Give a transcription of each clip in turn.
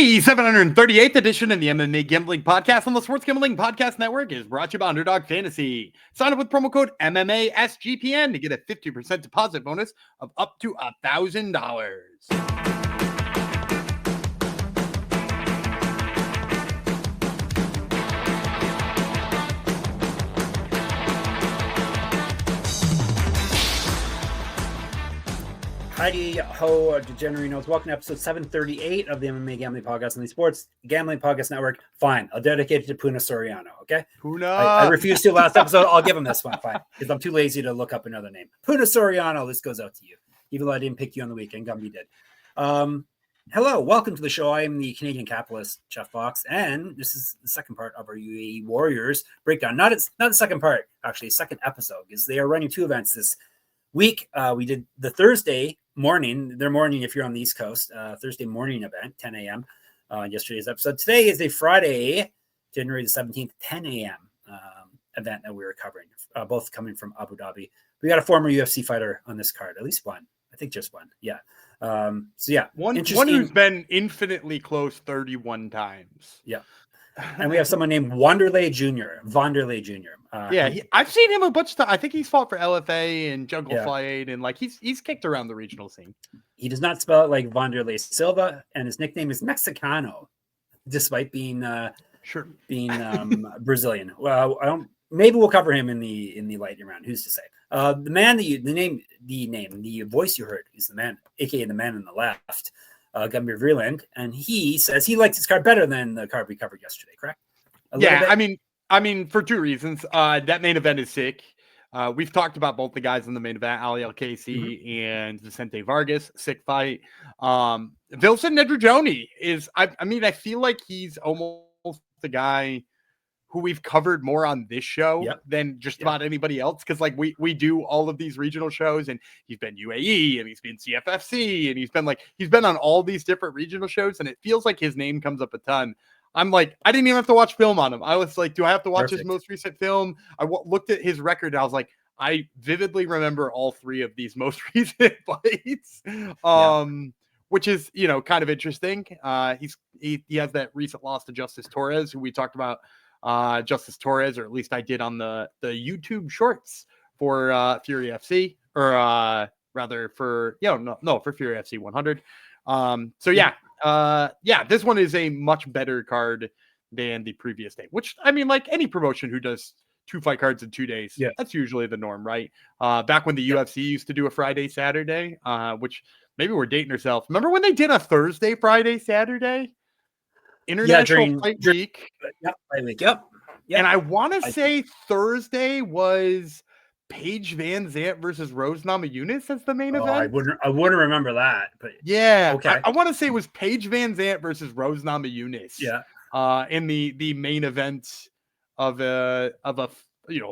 The 738th edition of the MMA Gambling Podcast on the Sports Gambling Podcast Network is brought to you by Underdog Fantasy. Sign up with promo code MMA SGPN to get a 50% deposit bonus of up to $1,000. Heidi ho, degenerinos. Welcome to episode 738 of the MMA Gambling Podcast on the Sports Gambling Podcast Network. Fine, I'll dedicate it to Puna Soriano, okay? Puna! I refused to last episode. I'll give him this one, fine, because I'm too lazy to look up another name. Puna Soriano, this goes out to you. Even though I didn't pick you on the weekend, Gumby did. Hello, welcome to the show. I am the Canadian capitalist, Jeff Fox, and this is the second part of our UAE Warriors breakdown. Not the second part, actually, second episode, because they are running two events this week. We did the Thursday morning, their morning if you're on the East Coast, Thursday morning event, 10 a.m. Yesterday's episode. Today is a Friday, January the 17th, 10 a.m. Event that we were covering, both coming from Abu Dhabi. We got a former UFC fighter on this card, at least one. I think just one. Yeah. So yeah, one who's been infinitely close 31 times. Yeah. And we have someone named Wanderlei Jr. I've seen him a bunch of times. I think he's fought for LFA and Jungle Fight, and like he's kicked around the regional scene. He does not spell it like Wanderlei Silva, and his nickname is Mexicano, despite being Brazilian. Well, maybe we'll cover him in the lightning round. Who's to say? The voice you heard is the man, aka the man on the left. Gamble Responsibly, and he says he likes his card better than the card we covered yesterday, correct? I mean, for two reasons. That main event is sick. We've talked about both the guys in the main event, AlQaisi and Vicente Vargas, sick fight. Vilson Ndregjoni is, I feel like he's almost the guy who we've covered more on this show than just about anybody else. Cause like we do all of these regional shows, and he's been UAE and he's been CFFC and he's been on all these different regional shows, and it feels like his name comes up a ton. I'm like, I didn't even have to watch film on him. I was like, do I have to watch his most recent film? I looked at his record and I was like, I vividly remember all three of these most recent fights. Which is, kind of interesting. He has that recent loss to Justice Torres, who we talked about. Justice Torres, or at least I did on the YouTube shorts for Fury FC, or rather for for Fury FC 100. This one is a much better card than the previous day, which I mean, like any promotion who does 2 fight cards in 2 days, that's usually the norm, right? Back when the UFC used to do a Friday, Saturday, which maybe we're dating ourselves. Remember when they did a Thursday, Friday, Saturday? International Fight Week. Fight Week. Yep. And I want to say Thursday was Paige Van Zant versus Rose Namajunas as the main event. I wouldn't remember that, but okay. I want to say it was Paige Van Zant versus Rose Namajunas. In the main event of a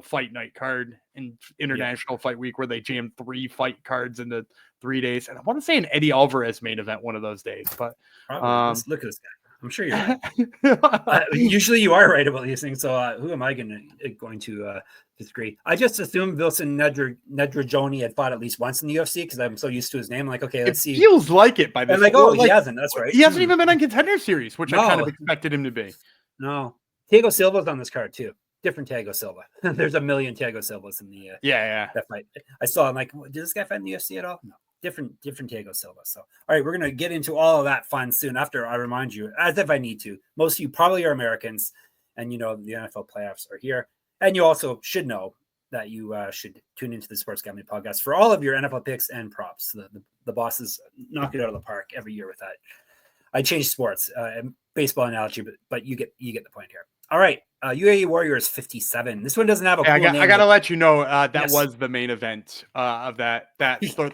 fight night card in International Fight Week, where they jammed 3 fight cards into 3 days. And I want to say an Eddie Alvarez main event one of those days, but let's look at this guy. I'm sure you're right. Usually you are right about these things. So who am I going to disagree? I just assumed Vilson Ndregjoni had fought at least once in the UFC because I'm so used to his name. I'm like, okay, let's see. Feels like it by this. And he hasn't. That's right. He hasn't even been on Contender Series, which I kind of expected him to be. No, Thiago Silva's on this card too. Different Thiago Silva. There's a million Thiago Silvas in the that fight. I saw. I'm like, did this guy fight in the UFC at all? No. Different Thiago Silva. So, all right, we're going to get into all of that fun soon after I remind you, as if I need to. Most of you probably are Americans, and the NFL playoffs are here. And you also should know that you should tune into the Sports Gambling Podcast for all of your NFL picks and props. The bosses knock it out of the park every year with that. I changed sports, baseball analogy, but you get the point here. All right, UAE Warriors 57. This one doesn't have a cool name. I got to let you know that was the main event of that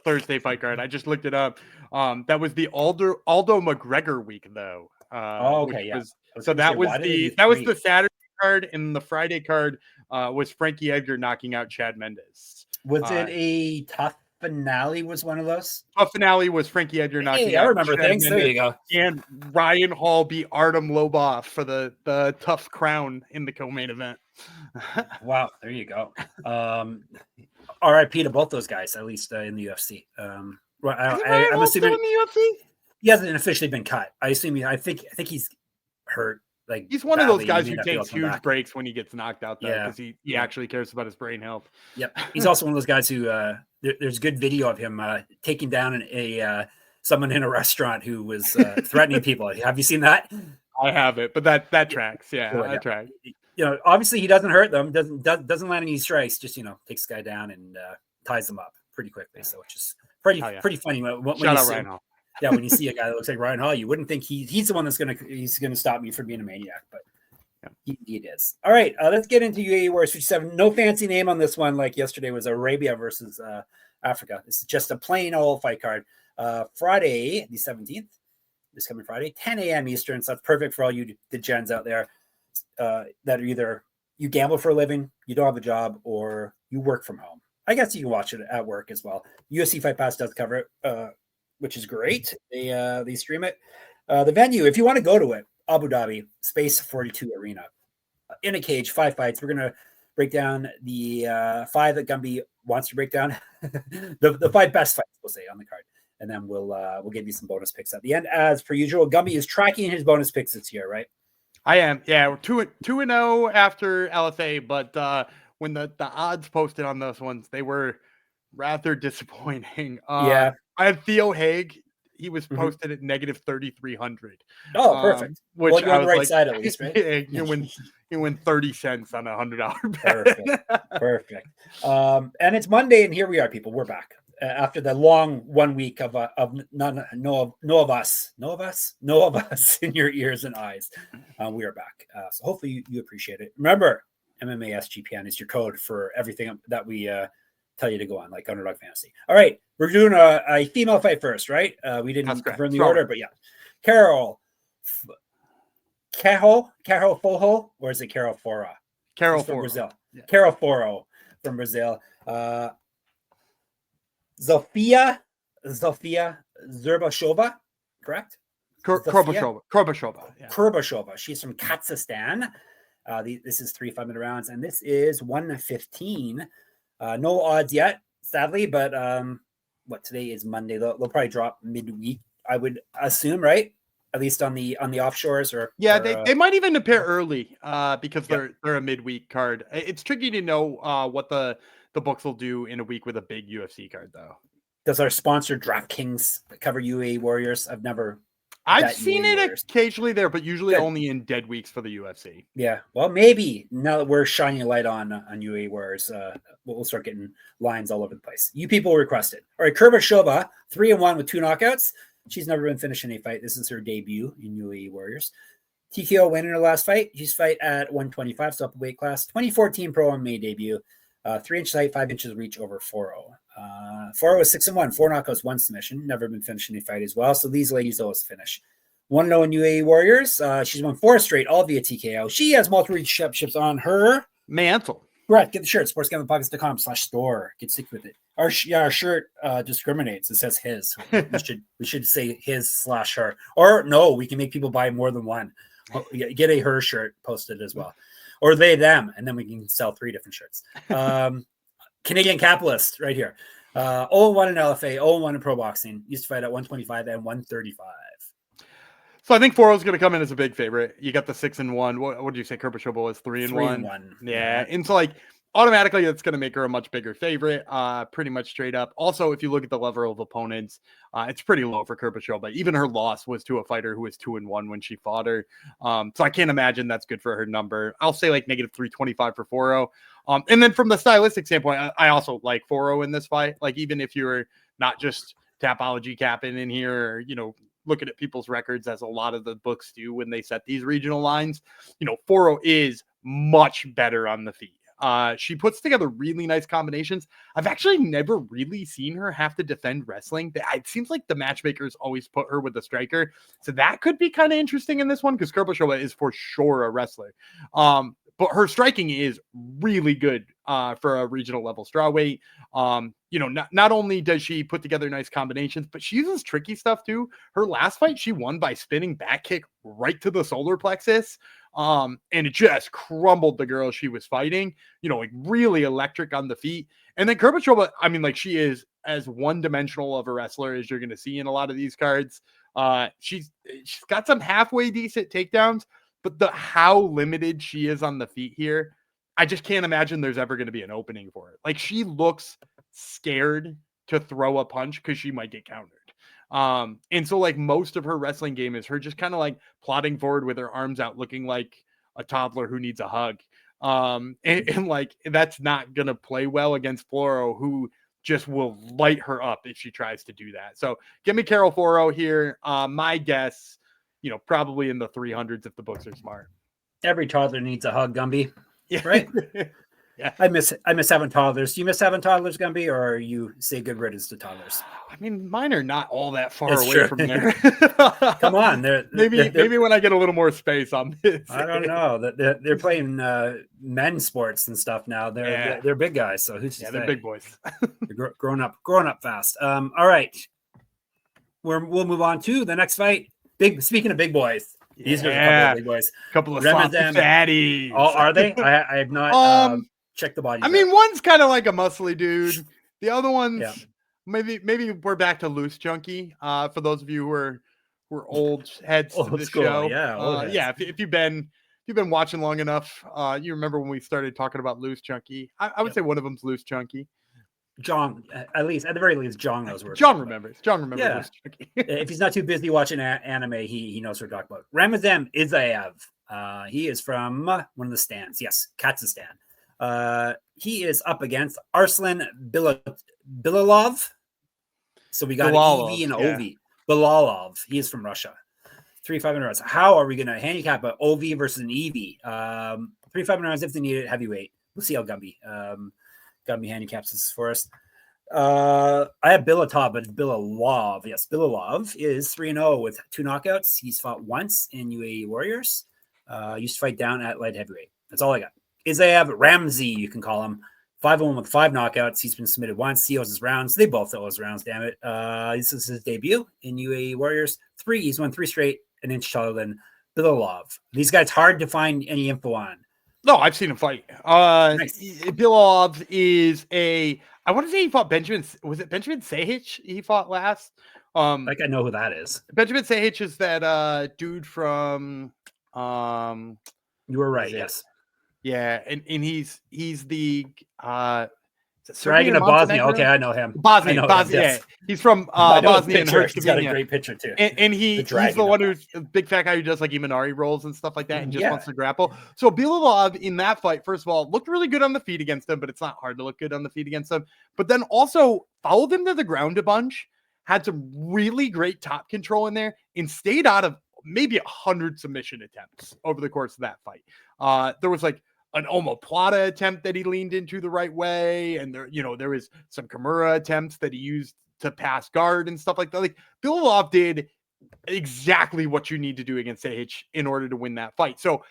Thursday fight card. I just looked it up. That was the Aldo McGregor week, though. So that was the Saturday card, and the Friday card was Frankie Edgar knocking out Chad Mendes. Was it a tough finale? Was one of those? Tough finale was Frankie Edgar knocking out. I remember Chad things. Mendes, there you go. And Ryan Hall beat Artem Lobov for the tough crown in the co-main event. Wow, there you go. RIP to both those guys, at least in the UFC. I'm assuming in the UFC. He hasn't officially been cut. I assume. I think he's hurt. Like he's one of those guys He may who not be able takes to come huge back. breaks when he gets knocked out, though, Yeah. because he actually cares about his brain health. Yep. He's also one of those guys who there's good video of him taking down someone in a restaurant who was threatening people. Have you seen that? I have it, but that tracks. Yeah, Sure, that tracks. You know, obviously he doesn't hurt them, doesn't land any strikes, just, you know, takes the guy down and ties them up pretty quickly. So it's just pretty funny when Shout out see, Ryan Hall. Yeah, when you see a guy that looks like Ryan Hall, you wouldn't think he's the one that's gonna stop me from being a maniac, but he is. All right, let's get into UAE Warriors 57. No fancy name on this one, like yesterday was Arabia versus Africa. This is just a plain old fight card. Friday, the 17th, this coming Friday, 10 a.m. Eastern. So that's perfect for all you degens out there that are either you gamble for a living, you don't have a job, or you work from home. I guess you can watch it at work as well. UFC Fight Pass does cover it, which is great. They stream it. The venue, if you want to go to it, Abu Dhabi, Space 42 Arena. In a cage, 5 fights. We're going to break down the 5 that Gumby wants to break down. the 5 best fights, we'll say, on the card. And then we'll give you some bonus picks at the end. As per usual, Gumby is tracking his bonus picks this year, right? I am. Yeah, we're 2-0 after LFA, but when the odds posted on those ones, they were rather disappointing. Yeah. I had Theo Haig. He was posted at negative 3,300. Oh, perfect. Which well, you're on the right like, side at least, right? you win 30 cents on a $100 bet. Perfect. And it's Monday, and here we are, people. We're back after the long 1 week of no of us in your ears and eyes. We are back. So hopefully you appreciate it. Remember, MMA SGPN is your code for everything that we tell you to go on, like Underdog Fantasy. All right, we're doing a female fight first, right? We didn't confirm the order, but yeah. Carol Foho, or is it Carol Fora? Carol from Foro. Brazil. Yeah. Carol Foro from Brazil. Zulfiya Kurbashova, correct? Kurbashova. Yeah. Kurbashova. She's from Kazakhstan. This is 3 5-minute rounds, and this is 115. No odds yet, sadly, but today is Monday. They'll probably drop midweek, I would assume, right? At least on the offshores, or they might even appear early because they're a midweek card. It's tricky to know what the books will do in a week with a big UFC card, though. Does our sponsor DraftKings cover UAE Warriors? I've seen it occasionally there, but usually only in dead weeks for the UFC. Yeah, well, maybe now that we're shining a light on UAE Warriors, we'll start getting lines all over the place. You people requested. All right, Kurbashova, 3-1 with 2 knockouts. She's never been finished in a fight. This is her debut in UAE Warriors. TKO win in her last fight. She's fight at 125, so up a weight class. 2014 Pro MMA debut. 3-inch height, 5 inches reach over Foro. Foro was 6-1, 4 knockouts, 1 submission. Never been finished in a fight as well. So these ladies always finish. 1-0 in UAE Warriors. She's won 4 straight, all via TKO. She has multiple memberships on her mantle. Right, get the shirt. sportsgamblingpockets.com/store. Get sick with it. Our shirt discriminates. It says his. we should say his/her. Or no, we can make people buy more than one. Get a her shirt posted as well. Or they, them, and then we can sell 3 different shirts. Canadian Capitalist right here. 0-1 in LFA, 0-1 in pro boxing. Used to fight at 125 and 135. So I think Foro's going to come in as a big favorite. You got the 6-1. What did you say? Kurbashova was 3-1. 3-1. Yeah. And so automatically that's going to make her a much bigger favorite, pretty much straight up. Also, if you look at the level of opponents, it's pretty low for Kurbashova. Even her loss was to a fighter who was 2-1 when she fought her. So I can't imagine that's good for her number. I'll say negative 325 for Foro. And then from the stylistic standpoint, I also like Foro in this fight. Even if you're not just Tapology capping in here, or, looking at people's records as a lot of the books do when they set these regional lines, Foro is much better on the feet. She puts together really nice combinations. I've actually never really seen her have to defend wrestling. It seems like the matchmakers always put her with the striker. So that could be kind of interesting in this one because Kurbashova is for sure a wrestler. But her striking is really good for a regional level strawweight. Not only does she put together nice combinations, but she uses tricky stuff too. Her last fight, she won by spinning back kick right to the solar plexus. And it just crumbled the girl she was fighting, really electric on the feet. And then Kurbashova, she is as one-dimensional of a wrestler as you're going to see in a lot of these cards. She's got some halfway decent takedowns, but how limited she is on the feet here, I just can't imagine there's ever going to be an opening for it. Like, she looks scared to throw a punch because she might get countered. And so like most of her wrestling game is her just kind of like plodding forward with her arms out, looking like a toddler who needs a hug. And like, that's not going to play well against Foro, who just will light her up if she tries to do that. So give me Carol Foro here. My guess, probably in the 300s if the books are smart. Every toddler needs a hug, Gumby. Yeah. Right? Yeah. I miss having toddlers. Do you miss having toddlers, Gumby, or you say good riddance to toddlers? I mean, mine are not all that far It's away true. from there. Come on, maybe when I get a little more space on this. I don't know. They're playing men's sports and stuff now. They're big guys, so who's they're big boys. They're growing up fast. All right, we'll move on to the next fight. Speaking of big boys, these are a couple of big boys. Couple of fatties. Oh, are they? I have not checked the body. I mean, one's kind of like a muscly dude. The other one's maybe we're back to loose chunky. For those of you who are old heads to the show. Yeah. If you've been watching long enough, you remember when we started talking about loose chunky. I would say one of them's loose chunky. John, at the very least, John knows where. John remembers. Yeah. Loose chunky. If he's not too busy watching anime, he knows what we're talking about. Ramazan Isaev. He is from one of the stands. Yes, Kazakhstan. He is up against Arslan Bilalov. So we got Bilalov, EV and OV. Bilalov. He is from Russia. 3-5 rounds. How are we going to handicap an OV versus an EV? 3-5 rounds if they need it. Heavyweight. We'll see how Gumby handicaps this for us. I have Bilatov, but Bilalov. Yes, Bilalov is 3-0 with 2 knockouts. He's fought once in UAE Warriors. Used to fight down at light heavyweight. That's all I got. Isaev Ramsey, you can call him. 5-1 with 5 knockouts. He's been submitted once. He owes his rounds. They both owe his rounds, damn it. This is his debut in UAE Warriors. He's won 3 straight, an inch taller than Bilalov. These guys hard to find any info on. No, I've seen him fight. Nice. Bilalov is I want to say he fought Benjamin. Was it Benjamin Sahich he fought last? I know who that is. Benjamin Sahich is that dude from You were right, yes. Yeah, and he's the Dragon of Bosnia. Okay, I know him. Bosnia. Yes. Yeah. He's from Bosnia and Herzegovina. He's got a great picture too. And he's the one who's a big fat guy who does like Imanari rolls and stuff like that and just wants to grapple. So Bilalov in that fight, first of all, looked really good on the feet against him, but it's not hard to look good on the feet against him. But then also followed him to the ground a bunch, had some really great top control in there, and stayed out of maybe 100 submission attempts over the course of that fight. There was like an omoplata attempt that he leaned into the right way. And there was some Kimura attempts that he used to pass guard and stuff like that. Like Bilalov did exactly what you need to do against Sahich in order to win that fight. So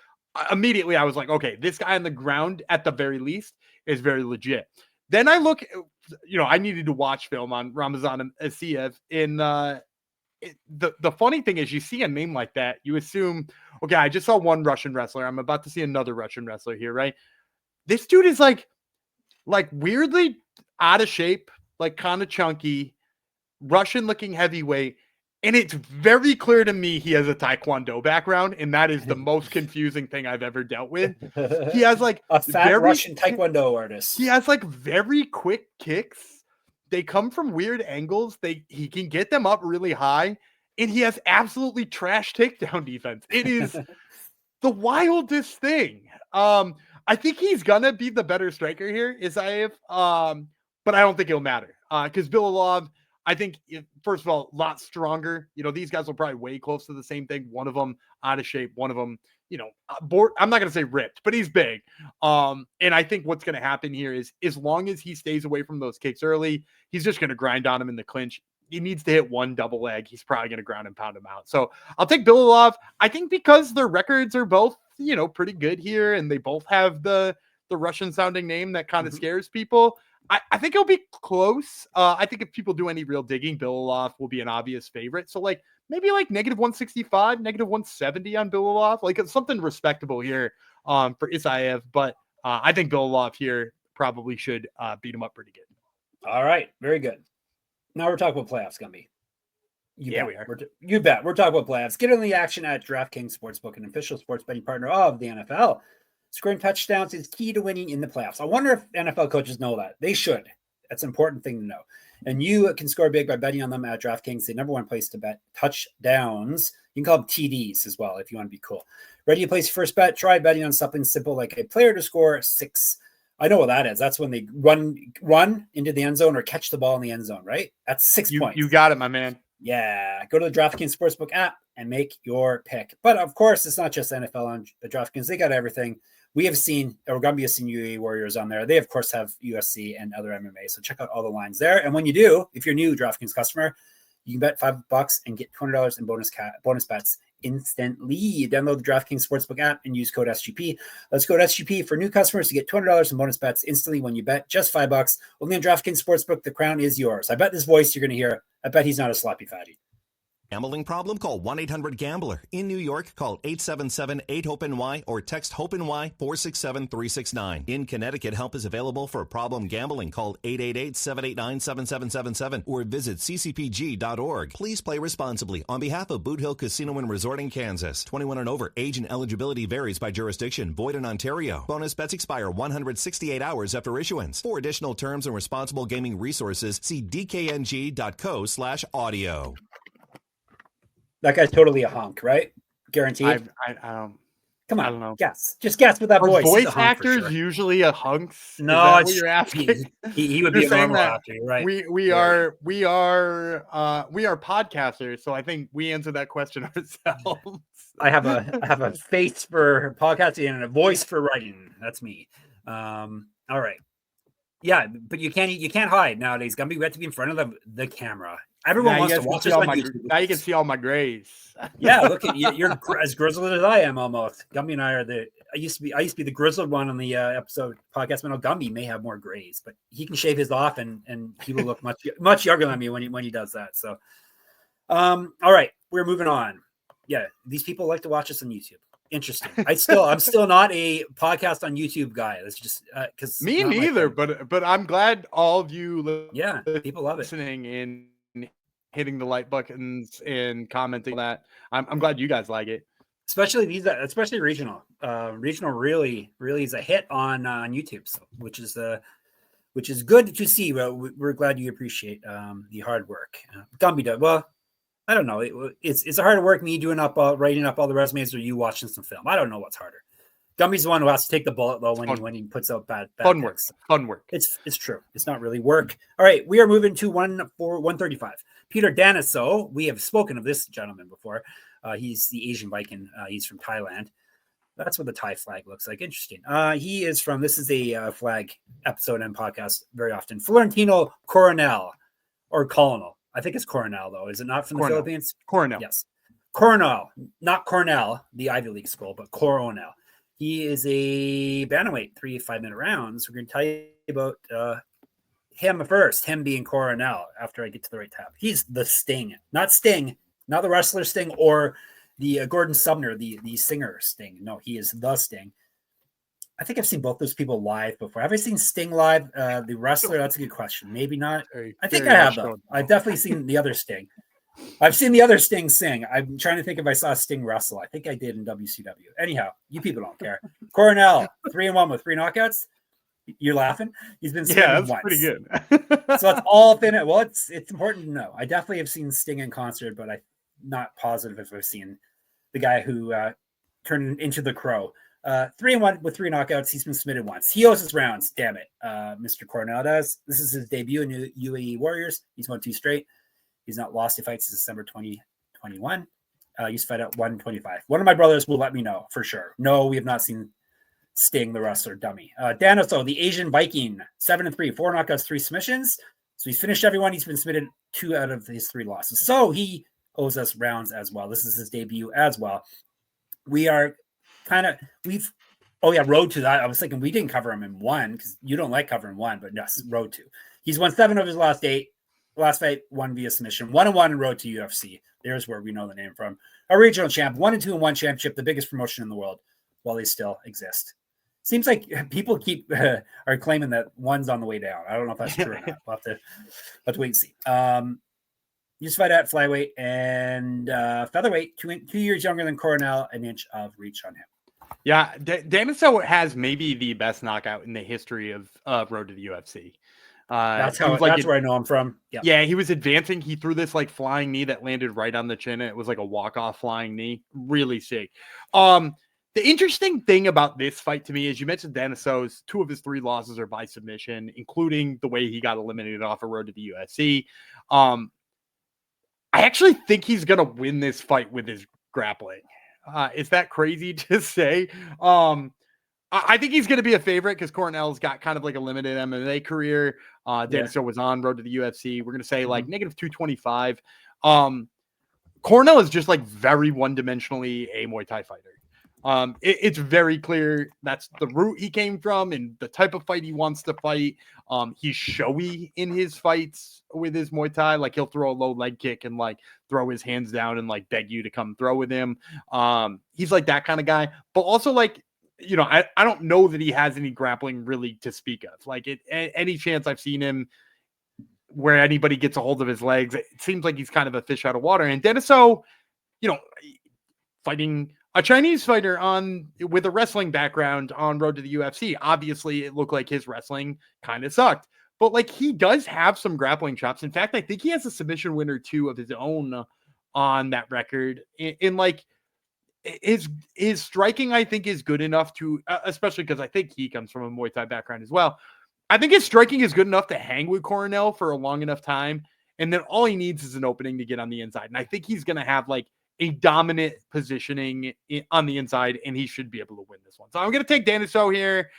immediately I was like, okay, this guy on the ground at the very least is very legit. Then I look, I needed to watch film on Ramazan and Isaev the funny thing is you see a name like that, you assume, okay, I just saw one Russian wrestler. I'm about to see another Russian wrestler here, right? This dude is like weirdly out of shape, like kind of chunky, Russian looking heavyweight. And it's very clear to me he has a Taekwondo background, and that is the most confusing thing I've ever dealt with. He has like a fat Russian Taekwondo artist. He has like very quick kicks. They come from weird angles. He can get them up really high, and he has absolutely trash takedown defense. It is the wildest thing. I think he's gonna be the better striker here, Isaev. But I don't think it'll matter. Because Bilalov, I think, first of all, a lot stronger. These guys will probably weigh close to the same thing. One of them out of shape. One of them, I'm not going to say ripped, but he's big. And I think what's going to happen here is as long as he stays away from those kicks early, he's just going to grind on him in the clinch. He needs to hit one double leg. He's probably going to ground and pound him out. So I'll take Bilalov. I think because their records are both, pretty good here, and they both have the Russian sounding name that kind of scares people. I think it'll be close. I think if people do any real digging, Bilalov will be an obvious favorite. So maybe -165, -170 on Bilalov. It's something respectable here for Isaev. But I think Bilalov here probably should beat him up pretty good. All right. Very good. Now we're talking about playoffs, Gumby. You Yeah, bet. we are. You bet. We're talking about playoffs. Get in the action at DraftKings Sportsbook, an official sports betting partner of the NFL. Scoring touchdowns is key to winning in the playoffs. I wonder if NFL coaches know that. They should. That's an important thing to know. And you can score big by betting on them at DraftKings, the number one place to bet touchdowns. You can call them TDs as well if you want to be cool. Ready to place your first bet? Try betting on something simple like a player to score 6. I know what that is. That's when they run into the end zone or catch the ball in the end zone, right? That's 6 points. You got it, my man. Yeah. Go to the DraftKings Sportsbook app and make your pick. But of course, it's not just NFL on the DraftKings. They got everything. We have seen, or Gumby has seen UAE Warriors on there. They, of course, have UFC and other MMA. So check out all the lines there. And when you do, if you're a new DraftKings customer, you can bet $5 and get $20 in bonus bets instantly. Download the DraftKings Sportsbook app and use code SGP. Let's go to SGP for new customers to get $200 in bonus bets instantly when you bet just $5. Only on DraftKings Sportsbook, the crown is yours. I bet this voice you're going to hear, I bet he's not a sloppy fatty. Gambling problem? Call 1-800-GAMBLER. In New York, call 877-8-HOPENY or text HOPENY 467-369. In Connecticut, help is available for problem gambling. Call 888-789-7777 or visit ccpg.org. Please play responsibly. On behalf of Boot Hill Casino and Resort in Kansas, 21 and over, age and eligibility varies by jurisdiction. Void in Ontario. Bonus bets expire 168 hours after issuance. For additional terms and responsible gaming resources, see dkng.co/audio. That guy's totally a hunk, right? Guaranteed. I don't. Come on, I don't know. guess. Just guess with that voice. Voice He's a hunk for actors sure. usually a hunks? No, Is that it's what you're asking. He would be You're a saying normal that actor, right? We are podcasters, so I think we answer that question ourselves. I have a face for podcasting and a voice for writing. That's me. All right. Yeah, but you can't hide nowadays. Gumby, we have to be in front of the camera. Everyone Now wants you to guys watch can us see on all my- YouTube. Now you can see all my grays. Yeah, look at you. You're as grizzled as I am almost. Gumby and I are I used to be the grizzled one on the episode podcast. But Gumby may have more grays, but he can shave his off and he will look much younger than me when he does that. So, all right, we're moving on. Yeah, these people like to watch us on YouTube. Interesting. I'm still not a podcast on YouTube guy. That's just because Me neither. But I'm glad all of you. People love it. Listening and hitting the like buttons and commenting that. I'm glad you guys like it. Especially regional. Regional really is a hit on YouTube, so, which is good to see. We're glad you appreciate the hard work. Gumby does well. I don't know. It's a harder work me writing up all the resumes or you watching some film. I don't know what's harder. Gumby's the one who has to take the bullet though when he puts out bad fun picks. work. Fun work. It's true. It's not really work. All right, we are moving to 135. Peter Danesoe. We have spoken of this gentleman before. He's the Asian Viking. He's from Thailand. That's what the Thai flag looks like. Interesting. He is from. This is a flag episode and podcast very often. Florentino Coronel or Colonel. I think it's Coronel though. Is it not from the Philippines? Coronel. Yes. Coronel, not Cornell, the Ivy League school, but Coronel. He is a bantamweight, 3 5-minute rounds. We're going to tell you about him first, him being Coronel after I get to the right tab. He's the Sting, not the wrestler Sting or the Gordon Sumner, the singer Sting. No, he is the Sting. I think I've seen both those people live before. Have I seen Sting live? The wrestler, that's a good question. Maybe not. I think I have, though. I've definitely seen the other Sting. I've seen the other Sting sing. I'm trying to think if I saw Sting wrestle. I think I did in WCW. Anyhow, you people don't care. Coronel, 3-1 with 3 knockouts. You're laughing? He's been submitted once. Pretty good. So it's all thin. Well, it's important to know. I definitely have seen Sting in concert, but I'm not positive if I've seen the guy who turned into the Crow. 3-1 with 3 knockouts. He's been submitted once. He owes his rounds. Damn it. Mr. Coronel does. This is his debut in the UAE Warriors. He's won 2 straight. He's not lost a fight since December 2021. He's fight at 125. One of my brothers will let me know for sure. No, we have not seen Sting, the wrestler, dummy. Danesoe, the Asian Viking, 7-3, 4 knockouts, 3 submissions. So he's finished everyone. He's been submitted 2 out of his 3 losses. So he owes us rounds as well. This is his debut as well. We are road to that. I was thinking we didn't cover him in 1 because you don't like covering 1, but yes, road to. He's won 7 of his last 8. Last fight, 1 via submission. 1-1 in road to UFC. There's where we know the name from. A regional champ, 1-2-1 championship, the biggest promotion in the world while they still exist. Seems like people are claiming that 1's on the way down. I don't know if that's true or not. We'll have to wait and see. He just fight at flyweight and featherweight, 2 years younger than Coronel, an inch of reach on him. Yeah, Danesoe has maybe the best knockout in the history of Road to the UFC. That's where I know him from. Yep. Yeah, he was advancing. He threw this like flying knee that landed right on the chin. It was like a walk-off flying knee. Really sick. The interesting thing about this fight to me is you mentioned Danesoe's 2 of his 3 losses are by submission, including the way he got eliminated off a Road to the UFC. I actually think he's going to win this fight with his grappling. Is that crazy to say? I think he's going to be a favorite because Coronel's got kind of like a limited MMA career. Danesoe was on Road to the UFC. We're going to say like negative 225. Coronel is just like very one-dimensionally a Muay Thai fighter. It's very clear that's the route he came from and the type of fight he wants to fight. He's showy in his fights with his Muay Thai. Like he'll throw a low leg kick and like throw his hands down and like beg you to come throw with him. He's like that kind of guy, but also like, you know, I don't know that he has any grappling really to speak of. Like any chance I've seen him where anybody gets a hold of his legs, it seems like he's kind of a fish out of water. And Danesoe, you know, fighting a Chinese fighter with a wrestling background on Road to the UFC. Obviously, it looked like his wrestling kind of sucked, but like he does have some grappling chops. In fact, I think he has a submission win or 2 of his own on that record. In like his striking, I think is good enough to, especially because I think he comes from a Muay Thai background as well. I think his striking is good enough to hang with Coronel for a long enough time, and then all he needs is an opening to get on the inside. And I think he's going to have like a dominant positioning on the inside, and he should be able to win this one. So I'm going to take Danesoe here,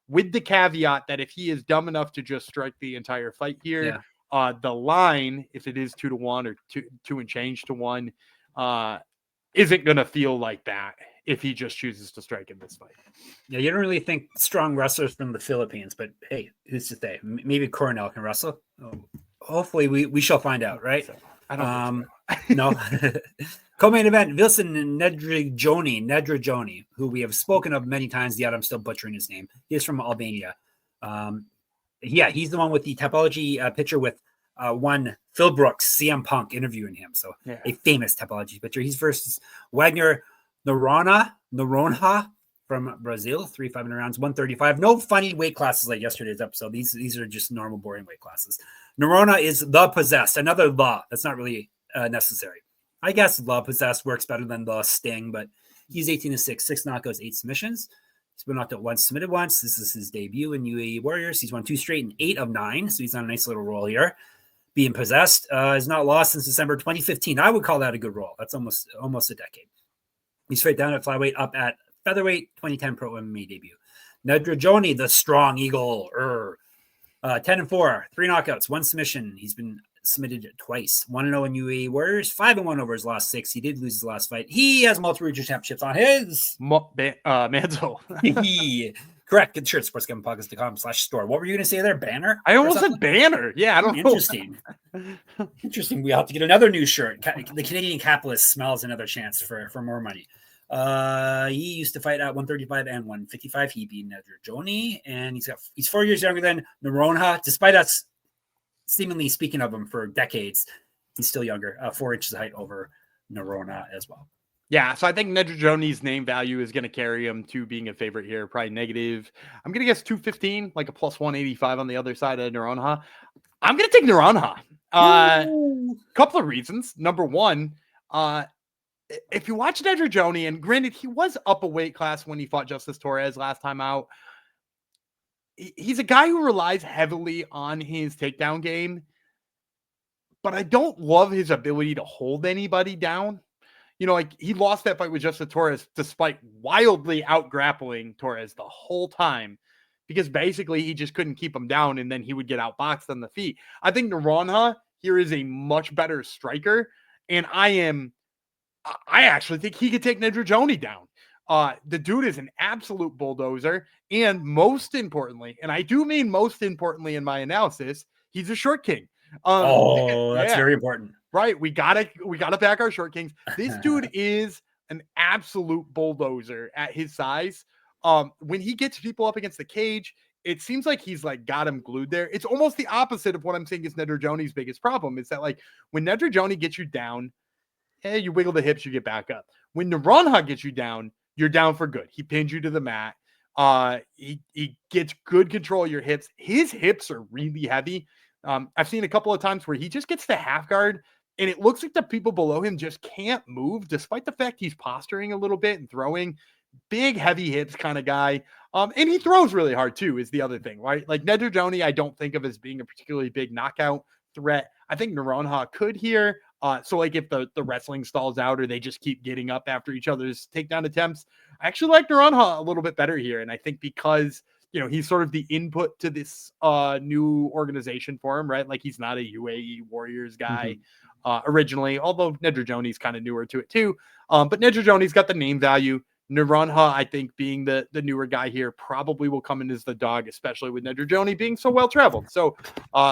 with the caveat that if he is dumb enough to just strike the entire fight here, the line, if it is 2-1 or 2 and change to 1, isn't going to feel like that if he just chooses to strike in this fight. Yeah, you don't really think strong wrestlers from the Philippines, but hey, who's to say? Maybe Coronel can wrestle. Hopefully, we shall find out, right? I don't think so. No. Co-main event, Vilson and Ndregjoni, who we have spoken of many times, yet I'm still butchering his name. He is from Albania. He's the one with the Tapology picture with one Phil Brooks, CM Punk interviewing him. So a famous Tapology picture. He's versus Wagner Noronha from Brazil, 3 5 rounds, 135. No funny weight classes like yesterday's episode. These are just normal, boring weight classes. Noronha is the possessed, another law. That's not really necessary. I guess law possessed works better than the sting, but he's 18-6, 6 knockouts, 8 submissions. He's been knocked out once, submitted once. This is his debut in UAE Warriors. He's won 2 straight and 8 of 9, so he's on a nice little roll here. Being possessed, is not lost since December 2015. I would call that a good roll. That's almost a decade. He's straight down at flyweight, up at featherweight, 2010 pro MMA debut. Ndregjoni, the strong eagle, 10-4, 3 knockouts, 1 submission. He's been submitted twice, 1-0 in UAE Warriors, 5-1 over his last 6. He did lose his last fight. He has multiple regional championships on his mantle. Correct. Good shirt, sportsgamblingpodcast.com/store. What were you going to say there? Banner? I almost said banner. Yeah, I don't know. Interesting. We have to get another new shirt. The Canadian capitalist smells another chance for more money. He used to fight at 135 and 155. He beat Ndregjoni, and he's 4 years younger than Noronha. Despite us seemingly speaking of him for decades, he's still younger. 4 inches of height over Noronha as well. Yeah, so I think Ndregjoni's name value is going to carry him to being a favorite here. Probably negative. I'm going to guess 215, like a plus 185 on the other side of Noronha. I'm going to take Noronha. Couple of reasons. Number one, if you watch Ndregjoni, and granted, he was up a weight class when he fought Justice Torres last time out. He's a guy who relies heavily on his takedown game, but I don't love his ability to hold anybody down. You know, like he lost that fight with Justice Torres despite wildly out-grappling Torres the whole time because basically he just couldn't keep him down and then he would get outboxed on the feet. I think Noronha here is a much better striker, and I actually think he could take Ndregjoni down. The dude is an absolute bulldozer, and most importantly, and I do mean most importantly in my analysis, he's a short king. That's very important. Right. We gotta back our short kings. This dude is an absolute bulldozer at his size. When he gets people up against the cage, it seems like he's like got him glued there. It's almost the opposite of what I'm saying is Ndregjoni's biggest problem is that like when Ndregjoni gets you down, you wiggle the hips, you get back up. When Noronha gets you down, you're down for good. He pins you to the mat. He gets good control of your hips. His hips are really heavy. I've seen a couple of times where he just gets to half guard and it looks like the people below him just can't move despite the fact he's posturing a little bit and throwing. Big, heavy hips kind of guy. And he throws really hard too, is the other thing, right? Like Ndregjoni, I don't think of as being a particularly big knockout threat. I think Noronha could here. So like if the wrestling stalls out or they just keep getting up after each other's takedown attempts, I actually like Noronha a little bit better here. And I think because, you know, he's sort of the input to this new organization for him, right? Like he's not a UAE Warriors guy originally, although Ndregjoni's kind of newer to it too. But Ndregjoni's got the name value. Noronha, I think, being the newer guy here, probably will come in as the dog, especially with Ndregjoni being so well traveled. So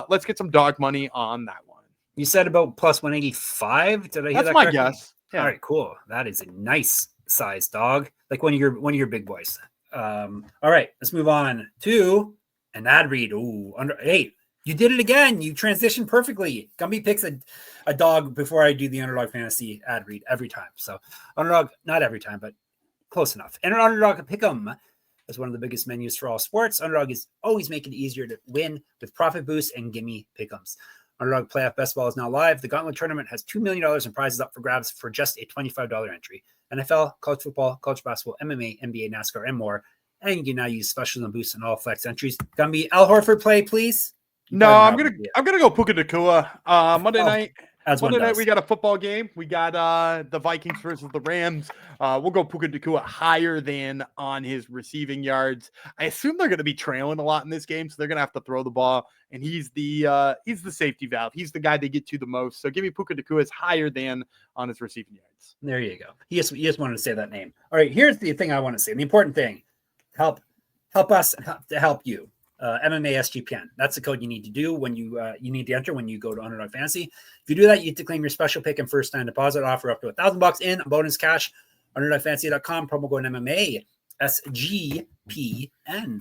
let's get some dog money on that one. You said about plus 185. Did I hear That's that my correctly? guess. Yeah. All right, cool. That is a nice size dog, like one of your big boys. All right, let's move on to an ad read. Ooh, hey, you did it again. You transitioned perfectly. Gumby picks a dog before I do the Underdog Fantasy ad read every time. So Underdog, not every time, but close enough. And an Underdog Pick'em is one of the biggest menus for all sports. Underdog is always making it easier to win with profit boosts and gimme pick'ems. Underdog Playoff Best Ball is now live. The Gauntlet Tournament has $2 million in prizes up for grabs for just a $25 entry. NFL, college football, college basketball, MMA, NBA, NASCAR, and more. And you can now use specials and boosts in all flex entries. Gumby, Al Horford play, please. No, I'm gonna go Puka Nacua. Monday night. Monday night we got a football game. We got the Vikings versus the Rams. We'll go Puka Nacua higher than on his receiving yards. I assume they're going to be trailing a lot in this game, so they're going to have to throw the ball. And he's the safety valve. He's the guy they get to the most. So give me Puka Nacua higher than on his receiving yards. There you go. He just wanted to say that name. All right, here's the thing I want to say. The important thing: help us to help you. MMA SGPN. That's the code you need to do when you need to enter when you go to Underdog Fantasy. If you do that, you get to claim your special pick and first time deposit offer up to $1,000 in bonus cash. UnderdogFantasy.com, promo code MMA SGPN.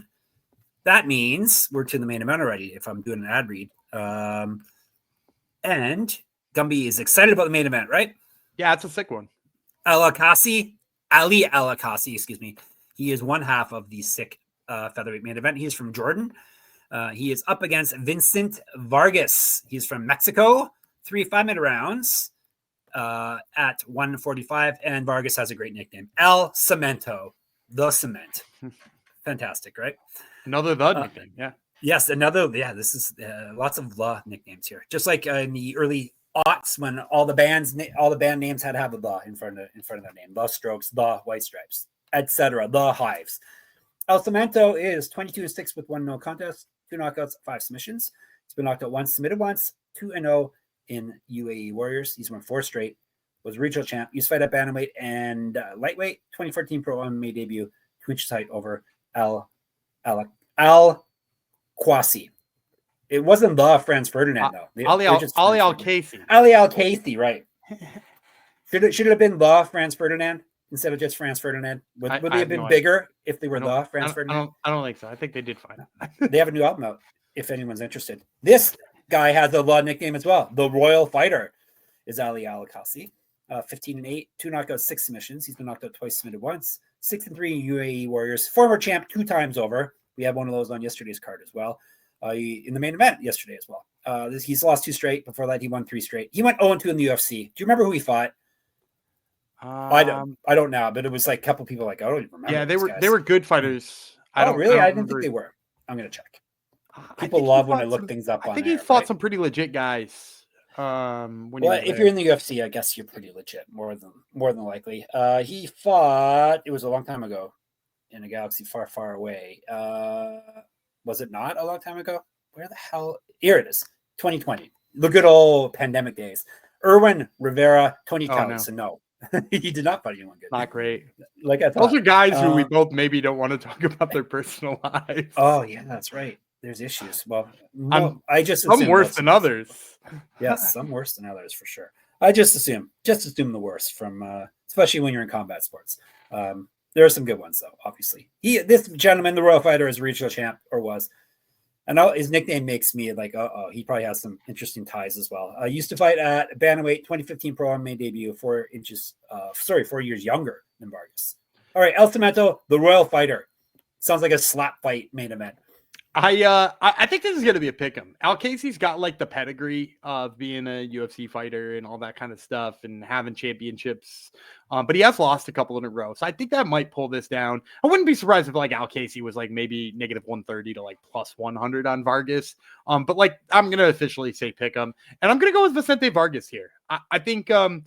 That means we're to the main event already. If I'm doing an ad read, and Gumby is excited about the main event, right? Yeah, it's a sick one. AlQaisi, excuse me. He is one half of the sick featherweight main event. He is from Jordan. He is up against Vicente Vargas. He's from Mexico. 3 5-minute rounds at 145. And Vargas has a great nickname, El Cemento, the Cement. Fantastic, right? Another the nickname, yeah. Yes, another. Yeah, this is lots of the nicknames here. Just like in the early aughts when all the band names had to have a the in front of their name. The Strokes, the White Stripes, etc. The Hives. El Cemento is 22-6 with 1 no contest, 2 knockouts, 5 submissions. He's been knocked out once, submitted once, 2-0 in UAE Warriors. He's won 4 straight, was regional champ, used to fight at bantamweight and lightweight, 2014 pro MMA debut, 2 inches height over AlQaisi. It wasn't the Franz Ferdinand, though. AlQaisi, right. Should it have been the Franz Ferdinand? Instead of just Franz Ferdinand, would they have been bigger if they were the Franz Ferdinand? I don't think so. I think they did fine. They have a new album out, if anyone's interested. This guy has a nickname as well. The Royal Fighter is AlQaisi. 15-8, 2 knockouts, 6 submissions. He's been knocked out twice, submitted once. 6-3 UAE Warriors. Former champ 2 times over. We had one of those on yesterday's card as well. In the main event yesterday as well. He's lost 2 straight. Before that, he won 3 straight. He went 0-2 in the UFC. Do you remember who he fought? I don't know, but it was like a couple people like I don't even remember. Yeah, they were good fighters. I didn't think they were. I'm gonna check. People love when I look things up. I think he fought some pretty legit guys. If you're in the UFC, I guess you're pretty legit, more than likely. He fought. It was a long time ago, in a galaxy far, far away. Was it not a long time ago? Where the hell? Here it is. 2020, the good old pandemic days. Erwin Rivera, Tony Townsend. No. He did not fight anyone good. Not great. Like I thought. Those are guys who we both maybe don't want to talk about their personal lives. Oh yeah, that's right. There's issues. Well, I just some worse than others. Yes, some worse than others for sure. I just assume the worst from, especially when you're in combat sports. There are some good ones, though, obviously. This gentleman, the Royal Fighter, is a regional champ, or was. And his nickname makes me like, he probably has some interesting ties as well. Used to fight at Bantamweight, 2015 Pro MMA debut, 4 years younger than Vargas. All right, El Cemento, the Royal Fighter. Sounds like a slap fight main event. I think this is going to be a pick 'em. AlQaisi's got like the pedigree of being a UFC fighter and all that kind of stuff and having championships. But he has lost a couple in a row. So I think that might pull this down. I wouldn't be surprised if like AlQaisi was like maybe negative 130 to like plus 100 on Vargas. But like I'm going to officially say pick 'em. And I'm going to go with Vicente Vargas here. I think the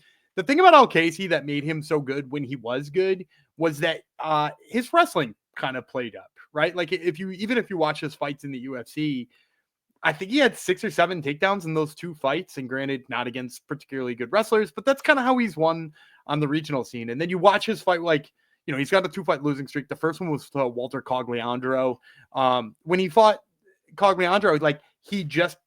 thing about AlQaisi that made him so good when he was good was that his wrestling kind of played up. Right? Like if you watch his fights in the UFC, I think he had 6 or 7 takedowns in those 2 fights. And granted, not against particularly good wrestlers, but that's kind of how he's won on the regional scene. And then you watch his fight, like, he's got a 2-fight losing streak. The first one was to Walter Cogliandro. When he fought Cogliandro, like he just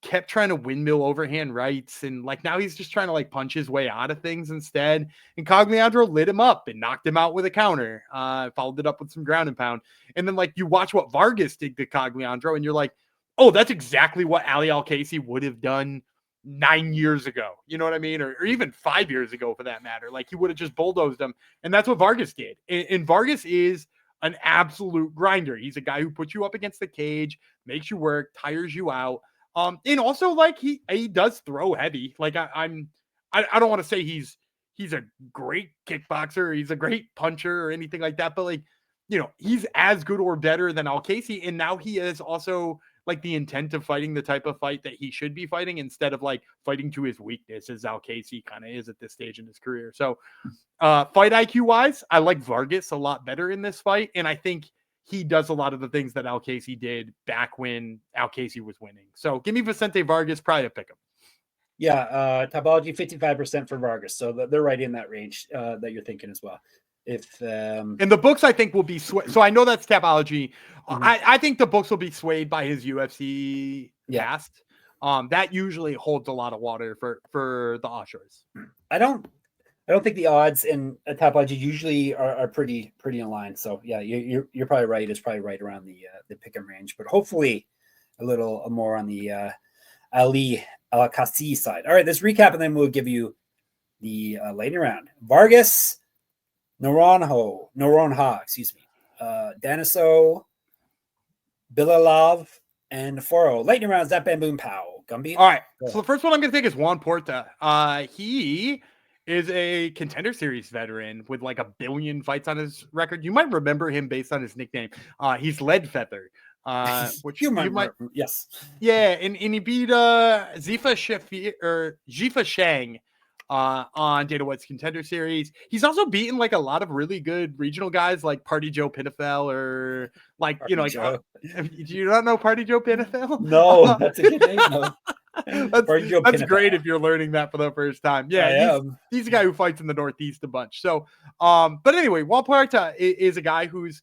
kept trying to windmill overhand rights. And like now he's just trying to like punch his way out of things instead. And Cogliandro lit him up and knocked him out with a counter, followed it up with some ground and pound. And then like you watch what Vargas did to Cogliandro and you're like, oh, that's exactly what Ali AlQaisi would have done 9 years ago. You know what I mean? Or even 5 years ago for that matter. Like he would have just bulldozed him. And that's what Vargas did. And Vargas is an absolute grinder. He's a guy who puts you up against the cage, makes you work, tires you out. And also like he does throw heavy. Like I don't want to say he's a great kickboxer, he's a great puncher or anything like that, but like, he's as good or better than AlQaisi. And now he is also like the intent of fighting the type of fight that he should be fighting instead of like fighting to his weakness as AlQaisi kind of is at this stage in his career. So fight IQ wise, I like Vargas a lot better in this fight. And I think he does a lot of the things that AlQaisi did back when AlQaisi was winning. So give me Vicente Vargas, probably a pick him. Yeah, Topology 55% for Vargas. So they're right in that range that you're thinking as well. If and the books I think will be so I know that's Tapology. I think the books will be swayed by his UFC past. That usually holds a lot of water for the offshores. I don't think the odds in a Tapology usually are pretty in line. So yeah, you're probably right. It's probably right around the pick 'em range, but hopefully a little more on the Ali AlQaisi side. All right, let's recap and then we'll give you the lightning round. Vargas, Noronha, excuse me. Danesoe, Bilalov, and Foro. Lightning rounds, that bam boom pow. Gumby. All right. So the first one I'm going to take is Juan Porta. He is a Contender Series veteran with like 1 billion fights on his record. You might remember him based on his nickname. He's Lead Feather. Which you might, yes. Yeah, and he beat Jifa Shang on Dana White's Contender Series. He's also beaten like a lot of really good regional guys like Party Joe Pinafel or like Party Joe. Do you not know Party Joe Pinafel? No, that's a good name. No. That's great if you're learning that for the first time. Yeah, he's a guy who fights in the Northeast a bunch. So, but anyway, Juan Puerta is a guy who's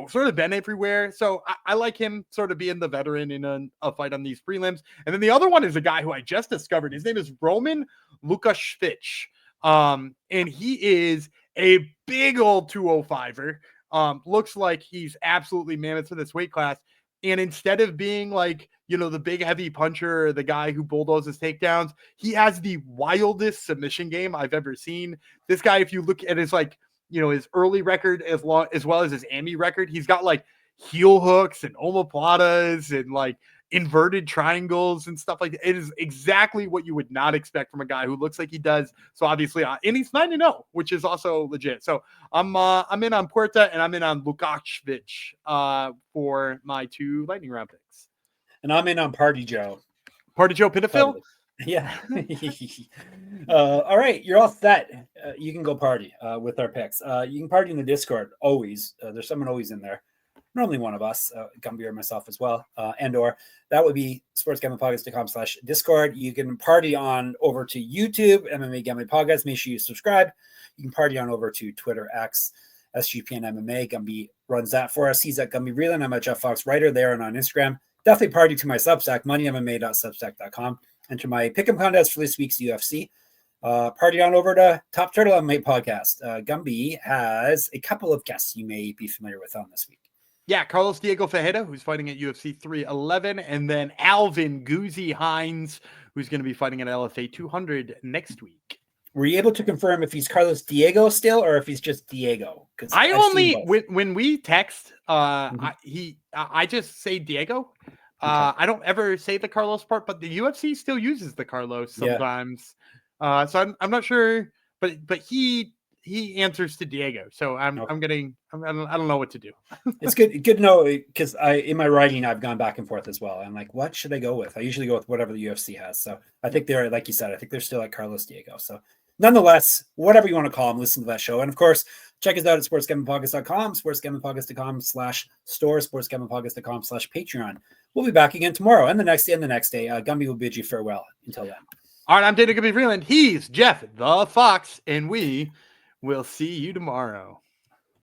sort of been everywhere. So I like him sort of being the veteran in a fight on these prelims. And then the other one is a guy who I just discovered. His name is Roman Lukashevich. And he is a big old 205er. Looks like he's absolutely mammoth for this weight class. And instead of being like, the big heavy puncher or the guy who bulldozes takedowns, he has the wildest submission game I've ever seen. This guy, if you look at his his early record as well as his AMI record, he's got like heel hooks and omoplatas and like inverted triangles and stuff like that. It is exactly what you would not expect from a guy who looks like he does. So obviously, and he's 9-0, which is also legit. So I'm in on Puerta and I'm in on Lukashevich for my 2 lightning round picks. And I'm in on Party Joe. Party Joe Pinafil? Yeah. All right, you're all set. You can go party with our picks. You can party in the Discord always. There's someone always in there. Normally one of us, Gumby or myself as well, and/or that would be sportsgamblingpodcast.com/Discord. You can party on over to YouTube, MMA Gambling Podcast. Make sure you subscribe. You can party on over to Twitter, X, SGPN MMA. Gumby runs that for us. He's at Gumby Reeland. I'm at Jeff Fox Writer there and on Instagram. Definitely party to my Substack, moneymma.substack.com. Enter my pick'em contest for this week's UFC. Party on over to Top Turtle MMA podcast. Gumby has a couple of guests you may be familiar with on this week. Yeah, Carlos Diego Fajeda, who's fighting at UFC 311, and then Alvin Goozy Hines, who's going to be fighting at LFA 200 next week. Were you able to confirm if he's Carlos Diego still, or if he's just Diego? Because I only when we text, I just say Diego. I don't ever say the Carlos part, but the UFC still uses the Carlos sometimes. So I'm not sure, but he answers to Diego. So I don't know what to do. It's good to know, because in my writing I've gone back and forth as well. I'm like, what should I go with? I usually go with whatever the UFC has. So I think they're, like you said, I think they're still at Carlos Diego. So nonetheless, whatever you want to call them, listen to that show. And of course, check us out at sportsgamblingpodcast.com, sportsgamblingpodcast.com/store, sportsgamblingpodcast.com/Patreon. We'll be back again tomorrow and the next day and the next day. Gumby will bid you farewell until then. All right, I'm Dana Gumby Freeland. He's Jeff the Fox, and we will see you tomorrow.